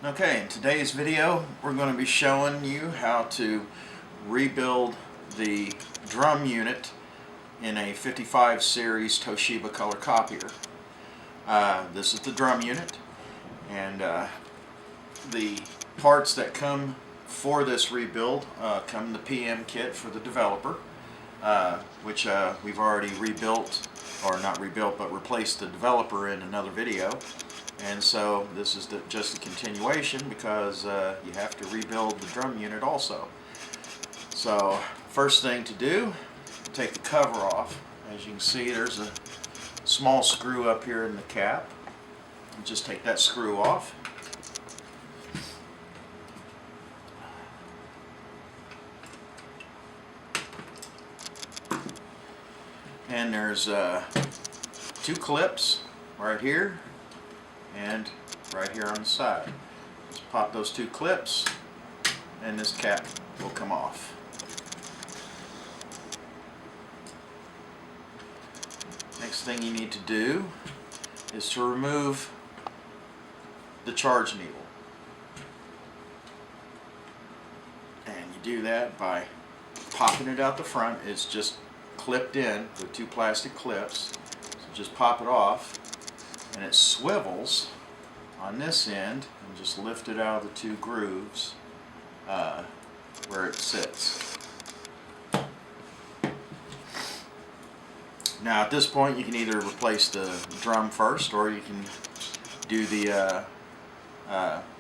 Okay, in today's video we're going to be showing you how to rebuild the drum unit in a 55 series Toshiba color copier. This is the drum unit, and the parts that come for this rebuild come in the PM kit for the developer, which we've already rebuilt, or not rebuilt, but replaced the developer in another video. And so this is just a continuation, because you have to rebuild the drum unit also. So first thing to do, take the cover off. As you can see, there's a small screw up here in the cap. Just take that screw off. And there's two clips right here and right here on the side. Just pop those two clips and this cap will come off. Next thing you need to do is to remove the charge needle. And you do that by popping it out the front. It's just clipped in with two plastic clips. So just pop it off, and it swivels on this end, and just lift it out of the two grooves where it sits. Now at this point you can either replace the drum first, or you can do the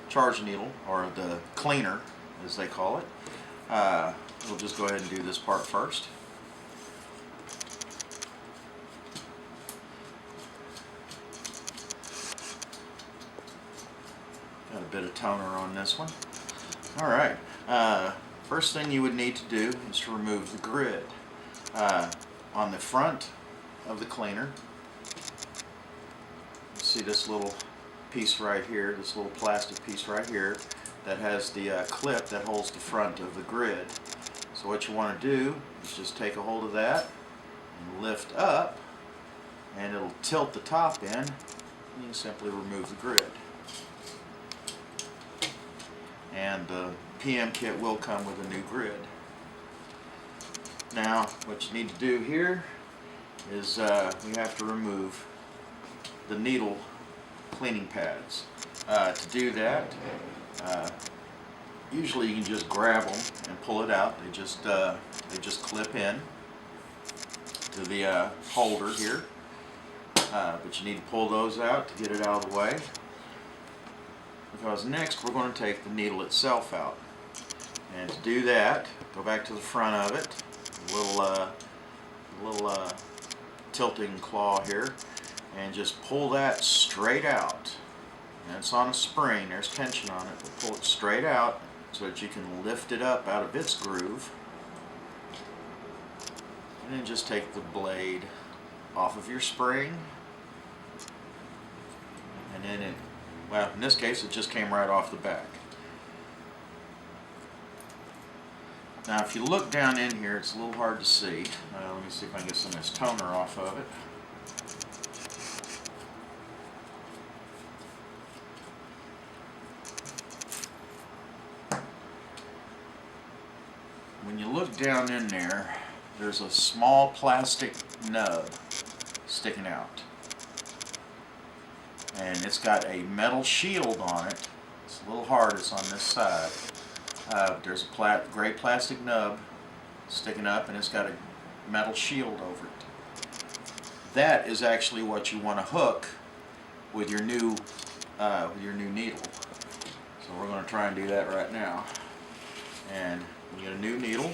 charge needle, or the cleaner as they call it. We'll just go ahead and do this part first. Got a bit of toner on this one. Alright, first thing you would need to do is to remove the grid. On the front of the cleaner, you see this little piece right here, this little plastic piece right here that has the clip that holds the front of the grid. So what you want to do is just take a hold of that and lift up, and it'll tilt the top in, and you simply remove the grid. And the PM kit will come with a new grid. Now what you need to do here is we have to remove the needle cleaning pads. To do that, usually you can just grab them and pull it out. They just clip in to the holder here, but you need to pull those out to get it out of the way, because next we're going to take the needle itself out. And to do that, go back to the front of it, a little tilting claw here, and just pull that straight out. And it's on a spring, there's tension on it, but pull it straight out so that you can lift it up out of its groove. And then just take the blade off of your spring, and then well, in this case it just came right off the back. Now if you look down in here, it's a little hard to see. Let me see if I can get some of this toner off of it. When you look down in there, there's a small plastic nub sticking out. And it's got a metal shield on it. It's a little hard, it's on this side. There's a gray plastic nub sticking up, and it's got a metal shield over it. That is actually what you want to hook with your new needle. So we're going to try and do that right now. And you get a new needle.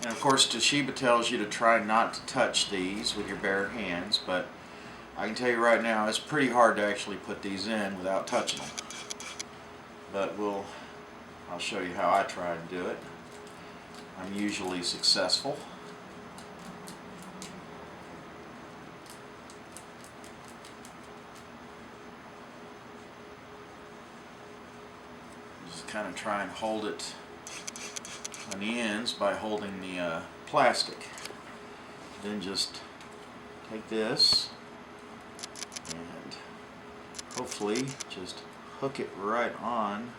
And of course Toshiba tells you to try not to touch these with your bare hands, but I can tell you right now it's pretty hard to actually put these in without touching them. But I'll show you how I try and do it. I'm usually successful. Just kind of try and hold it on the ends by holding the plastic. Then just take this and hopefully just hook it right on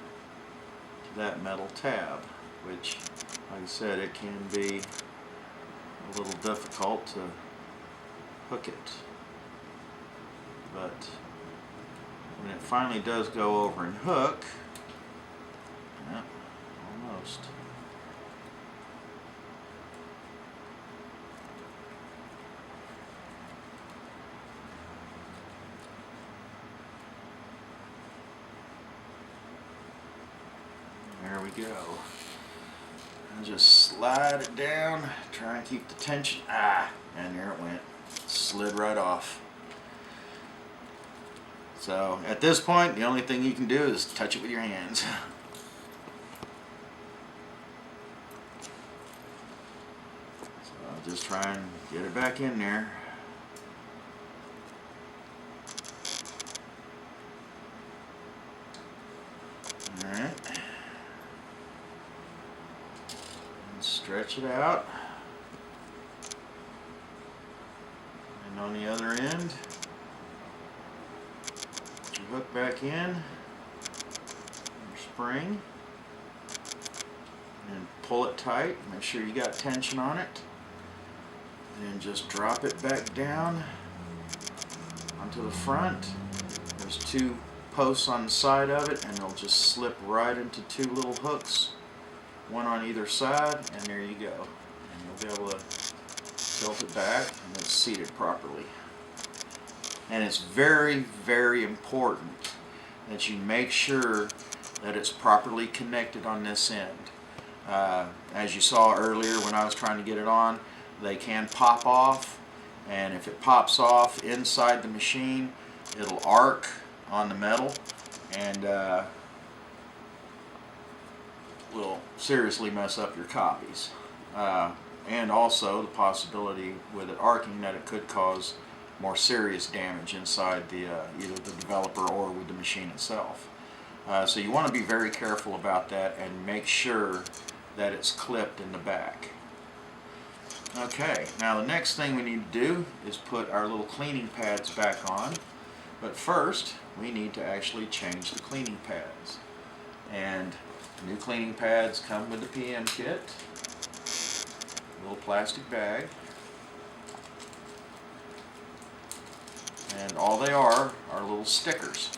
to that metal tab, which, like I said, it can be a little difficult to hook it, but when it finally does go over and hook, yeah, almost. There we go. And just slide it down, try and keep the tension. And there it went. Slid right off. So at this point, the only thing you can do is touch it with your hands. So I'll just try and get it back in there. Alright. Stretch it out, and on the other end, put your hook back in, your spring, and pull it tight. Make sure you got tension on it. Then just drop it back down onto the front. There's two posts on the side of it, and they'll just slip right into two little hooks, one on either side, and there you go. And you'll be able to tilt it back, and it's seated properly. And it's very, very important that you make sure that it's properly connected on this end. As you saw earlier when I was trying to get it on, they can pop off, and if it pops off inside the machine, it'll arc on the metal, and will seriously mess up your copies. And also the possibility with it arcing that it could cause more serious damage inside the either the developer or with the machine itself. So you want to be very careful about that and make sure that it's clipped in the back. Okay, now the next thing we need to do is put our little cleaning pads back on, but first we need to actually change the cleaning pads. And new cleaning pads come with the PM kit, a little plastic bag, and all they are little stickers.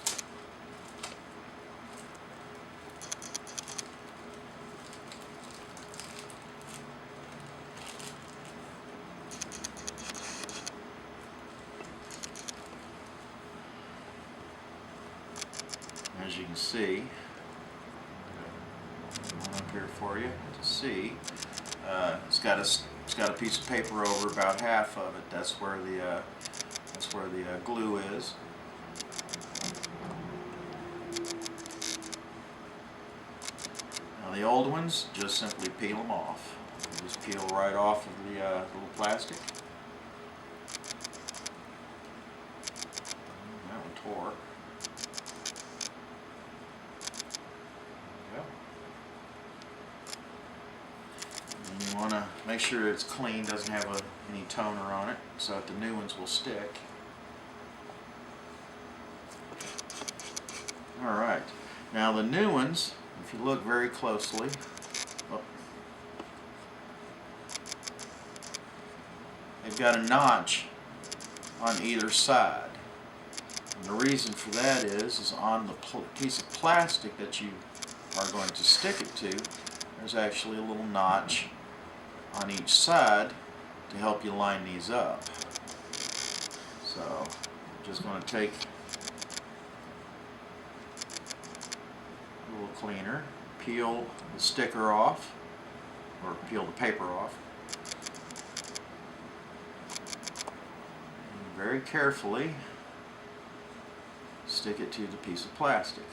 As you can see, one up here for you to see. It's got a piece of paper over about half of it. That's where the glue is. Now the old ones, just simply peel them off. You just peel right off of the little plastic. That one tore. You want to make sure it's clean, doesn't have any toner on it, so that the new ones will stick. Alright, now the new ones, if you look very closely, they've got a notch on either side. And the reason for that is on the piece of plastic that you are going to stick it to, there's actually a little notch on each side to help you line these up. So I'm just going to take a little cleaner, peel the sticker off, or peel the paper off, and very carefully stick it to the piece of plastic.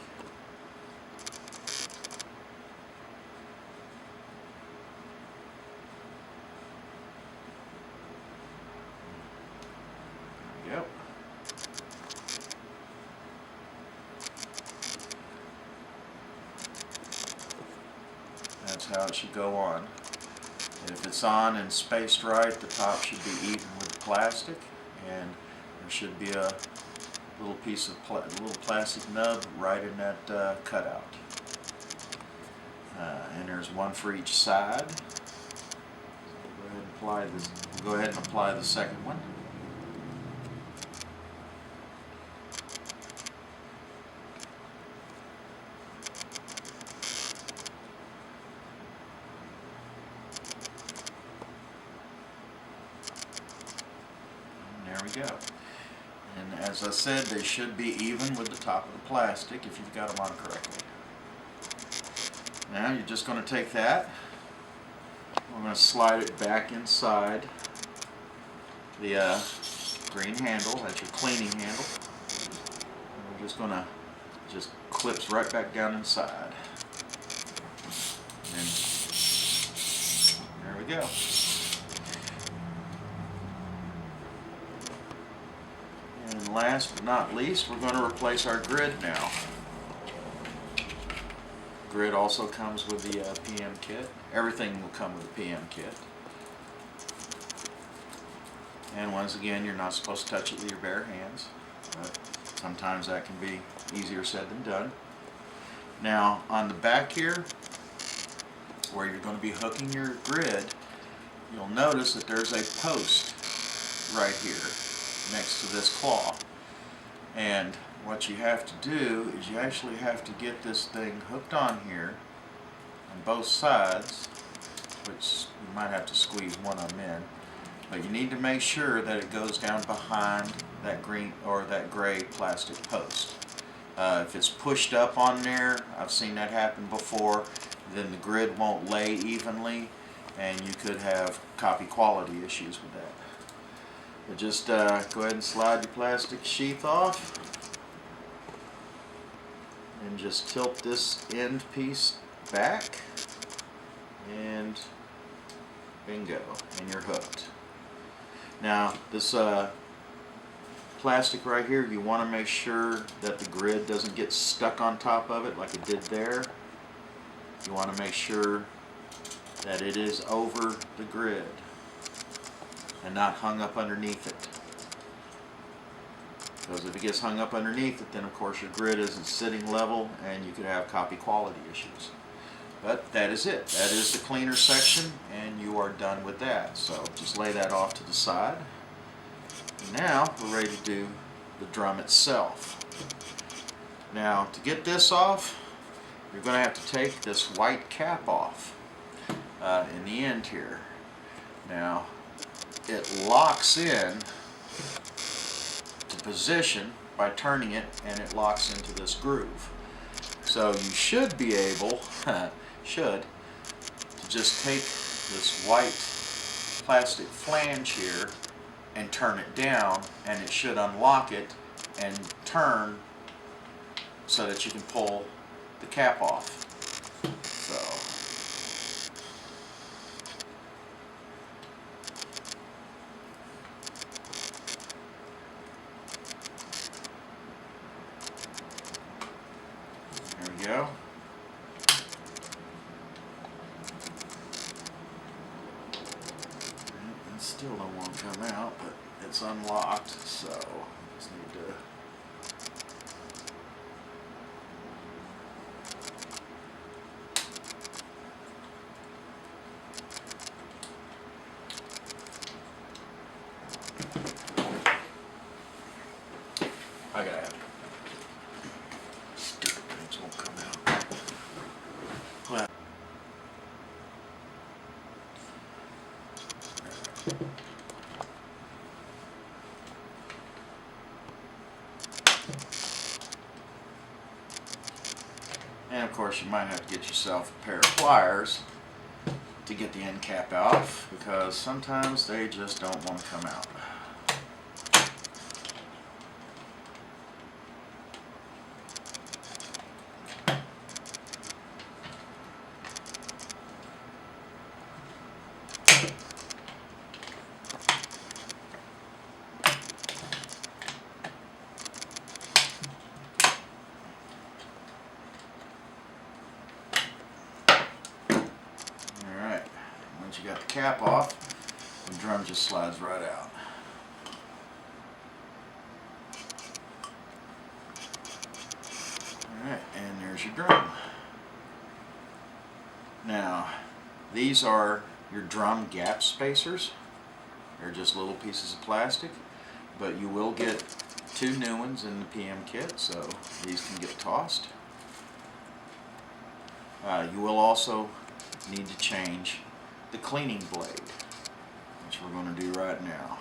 Yep. That's how it should go on. And if it's on and spaced right, the top should be even with the plastic, and there should be a little piece of little plastic nub right in that cutout. And there's one for each side. Go ahead and apply the second one. And there we go. And as I said, they should be even with the top of the plastic if you've got them on correctly. Now you're just going to take that. We're going to slide it back inside the green handle. That's your cleaning handle. And we're just going to clips right back down inside. And there we go. And last but not least, we're going to replace our grid now. Grid also comes with the PM kit. Everything will come with the PM kit. And once again, you're not supposed to touch it with your bare hands, but sometimes that can be easier said than done. Now, on the back here, where you're going to be hooking your grid, you'll notice that there's a post right here next to this claw. And what you have to do is you actually have to get this thing hooked on here on both sides, which you might have to squeeze one of them in, but you need to make sure that it goes down behind that green or that gray plastic post. If it's pushed up on there, I've seen that happen before, then the grid won't lay evenly and you could have copy quality issues with that. But just go ahead and slide your plastic sheath off and just tilt this end piece back and bingo, and you're hooked. Now this plastic right here, you want to make sure that the grid doesn't get stuck on top of it like it did there. You want to make sure that it is over the grid and not hung up underneath it. Because if it gets hung up underneath it, then of course your grid isn't sitting level and you could have copy quality issues. But that is it. That is the cleaner section and you are done with that. So just lay that off to the side. Now we're ready to do the drum itself. Now to get this off, you're going to have to take this white cap off in the end here. Now it locks in to position by turning it, and it locks into this groove. So you should be able to just take this white plastic flange here and turn it down, and it should unlock it and turn so that you can pull the cap off. There we go. It still don't want to come out, but it's unlocked, so just need to I gotta have it. Stupid things won't come out. Well, and of course you might have to get yourself a pair of pliers to get the end cap off, because sometimes they just don't want to come out. Once you got the cap off, the drum just slides right out. drum. Now, these are your drum gap spacers. They're just little pieces of plastic, but you will get 2 new ones in the PM kit, so these can get tossed. You will also need to change the cleaning blade, which we're going to do right now.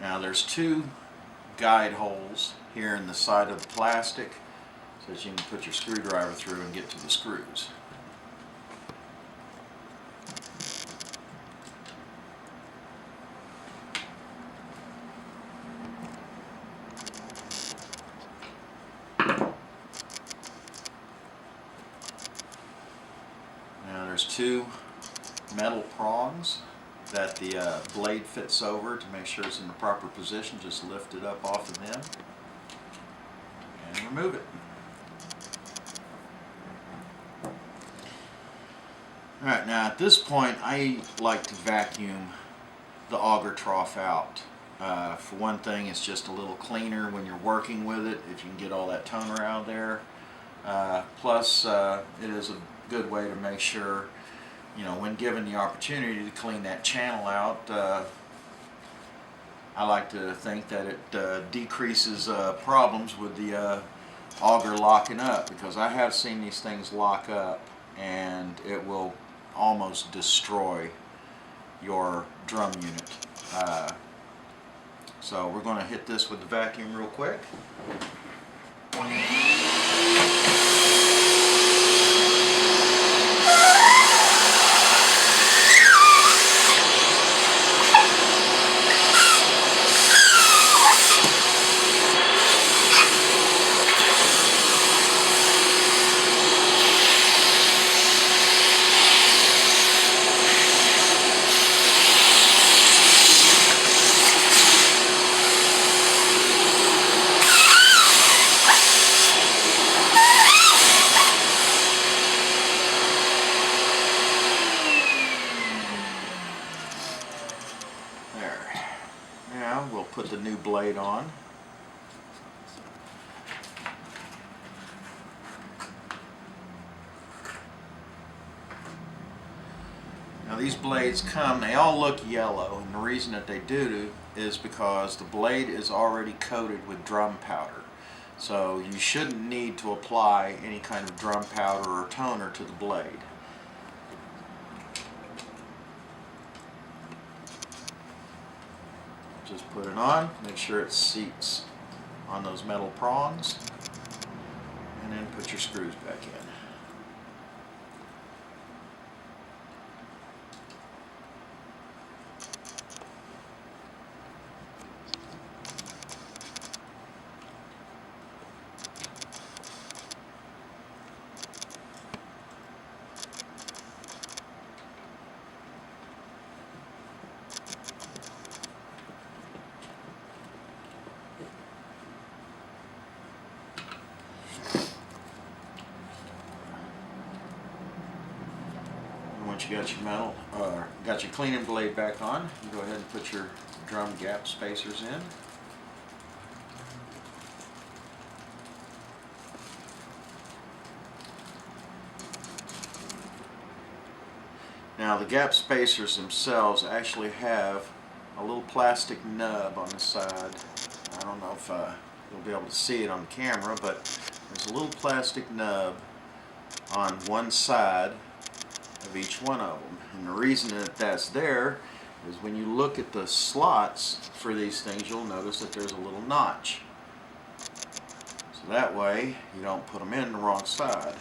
Now there's 2 guide holes here in the side of the plastic so that you can put your screwdriver through and get to the screws. Now there's 2 metal prongs that the blade fits over to make sure it's in the proper position. Just lift it up off of them and remove it. Alright, now at this point I like to vacuum the auger trough out. For one thing, it's just a little cleaner when you're working with it if you can get all that toner out of there. Plus it is a good way to make sure, you know, when given the opportunity to clean that channel out, I like to think that it decreases problems with the auger locking up, because I have seen these things lock up and it will almost destroy your drum unit. So we're going to hit this with the vacuum real quick. Now we'll put the new blade on. Now these blades come, they all look yellow, and the reason that they do is because the blade is already coated with drum powder. So you shouldn't need to apply any kind of drum powder or toner to the blade. Just put it on, make sure it seats on those metal prongs, and then put your screws back in. Once you got your got your cleaning blade back on, you go ahead and put your drum gap spacers in. Now the gap spacers themselves actually have a little plastic nub on the side. I don't know if you'll be able to see it on the camera, but there's a little plastic nub on one side of each one of them. And the reason that that's there is when you look at the slots for these things, you'll notice that there's a little notch. So that way you don't put them in the wrong side,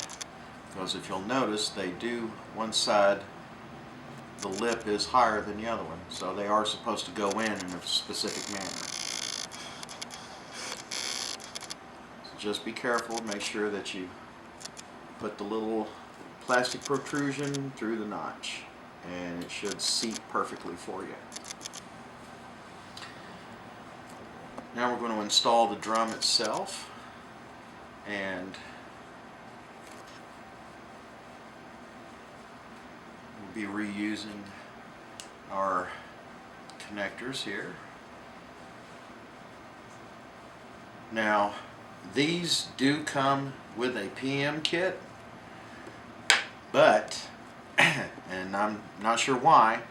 because if you'll notice, they do, one side, the lip is higher than the other one, so they are supposed to go in a specific manner. So just be careful, make sure that you put the little plastic protrusion through the notch, and it should seat perfectly for you. Now we're going to install the drum itself, and we'll be reusing our connectors here. Now, these do come with a PM kit, but, and I'm not sure why,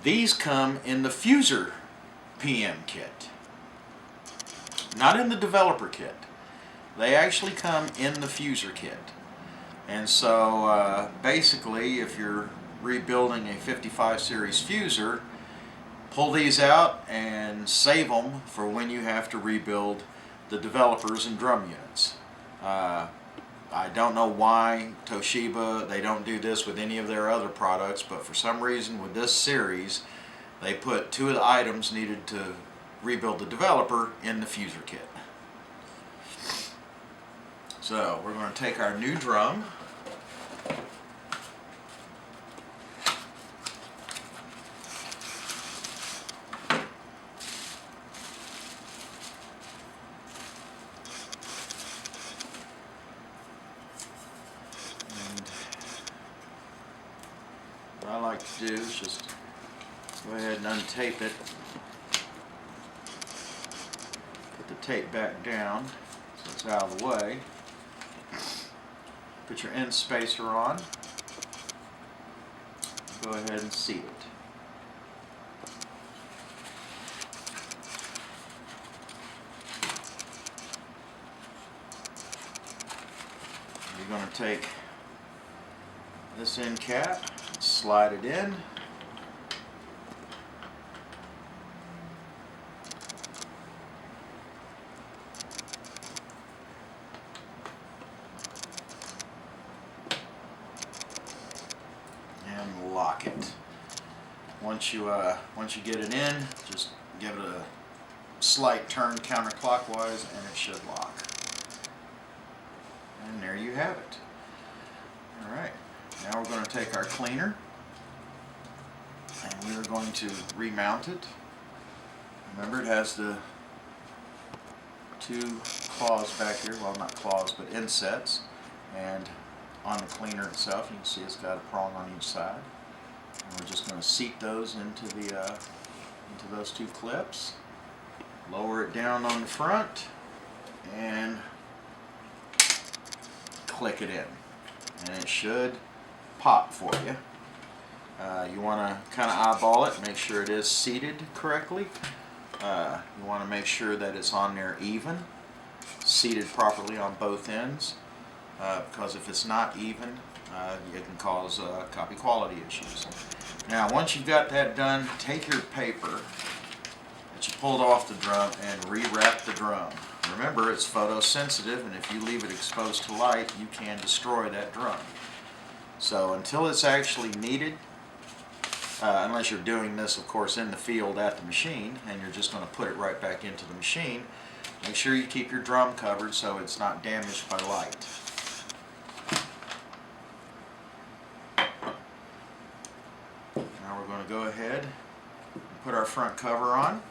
these come in the Fuser PM kit, not in the developer kit. They actually come in the Fuser kit. And so basically, if you're rebuilding a 55 series Fuser, pull these out and save them for when you have to rebuild the developers and drum units. I don't know why Toshiba, they don't do this with any of their other products, but for some reason with this series, they put two of the items needed to rebuild the developer in the Fuser kit. So we're going to take our new drum, what I like to do is just go ahead and untape it, put the tape back down so it's out of the way, put your end spacer on, go ahead and seat it. You're going to take this end cap, slide it in, and lock it. Once you get it in, just give it a slight turn counterclockwise and it should lock. And there you have it. Alright, now we're going to take our cleaner and we are going to remount it. Remember, it has the two claws back here, well, not claws, but insets, and on the cleaner itself you can see it's got a prong on each side. And we're just going to seat those into those two clips, lower it down on the front, and click it in, and it should pop for you. You want to kind of eyeball it, make sure it is seated correctly. You want to make sure that it's on there even, seated properly on both ends, because if it's not even, it can cause copy quality issues. Now, once you've got that done, take your paper that you pulled off the drum and rewrap the drum. Remember, it's photosensitive, and if you leave it exposed to light, you can destroy that drum. So until it's actually needed, unless you're doing this, of course, in the field at the machine, and you're just going to put it right back into the machine, make sure you keep your drum covered so it's not damaged by light. Now we're going to go ahead and put our front cover on.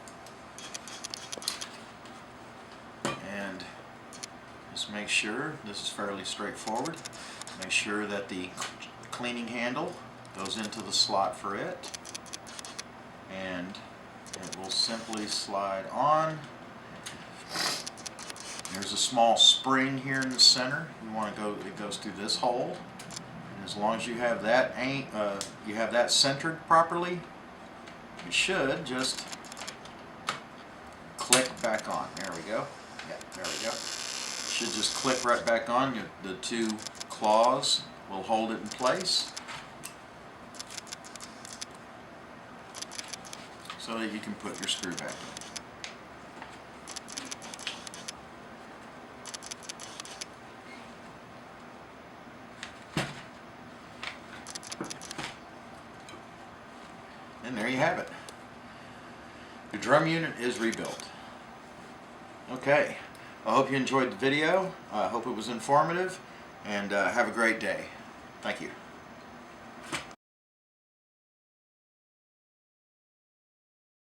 And just make sure, this is fairly straightforward, make sure that the cleaning handle goes into the slot for it, and it will simply slide on. There's a small spring here in the center. You want to go, it goes through this hole, and as long as you have that centered properly, it should just click back on. There we go. Yeah, there we go. Should just click right back on. The two claws will hold it in place so that you can put your screw back in. And there you have it. The drum unit is rebuilt. Okay, I hope you enjoyed the video. I hope it was informative, and have a great day. Thank you.